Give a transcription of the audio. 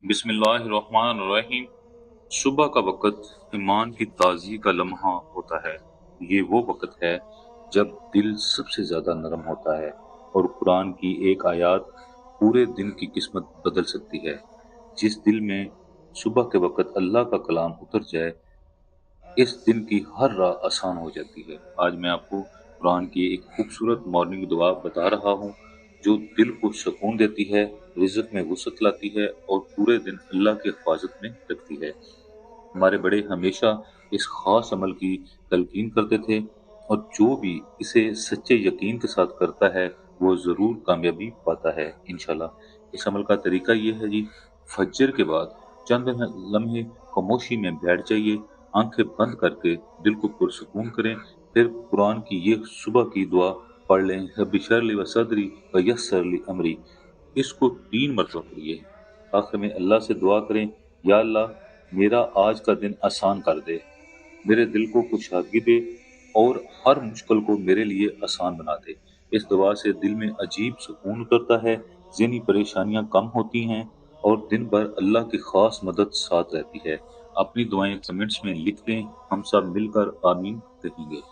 बिस्मिल्लाहिर्रहमानिर्रहीम। सुबह का वक़्त ईमान की ताज़गी का लम्हा होता है। ये वो वक़्त है जब दिल सबसे ज़्यादा नरम होता है और कुरान की एक आयत पूरे दिन की किस्मत बदल सकती है। जिस दिल में सुबह के वक़्त अल्लाह का कलाम उतर जाए, इस दिन की हर राह आसान हो जाती है। आज मैं आपको कुरान की एक खूबसूरत मॉर्निंग दुआ बता रहा हूँ, जो दिल को सुकून देती है, रिज़्क में वुसअत लाती है और पूरे दिन अल्लाह की हिफाज़त में रखती है। हमारे बड़े हमेशा इस खास अमल की तलकीन करते थे और जो भी इसे सच्चे यकीन के साथ करता है, वो ज़रूर कामयाबी पाता है इंशाल्लाह। इस अमल का तरीका ये है जी, फज्र के बाद चंद लम्हे खामोशी में बैठ जाइए, आंखें बंद करके दिल को पुरसुकून करें, फिर कुरान की ये सुबह की दुआ पढ़ लें, रब्बि शरहली व सदरी व यस्सर ली अमरी। इसको 3 मरतबा पढ़िए। आखिर में अल्लाह से दुआ करें, या अल्लाह, मेरा आज का दिन आसान कर दे, मेरे दिल को कुशादगी दे और हर मुश्किल को मेरे लिए आसान बना दे। इस दुआ से दिल में अजीब सुकून उतरता है, ज़हनी परेशानियां कम होती हैं और दिन भर अल्लाह की खास मदद साथ रहती है। अपनी दुआएं कमेंट्स में लिख दें, हम सब मिलकर आमीन कहेंगे।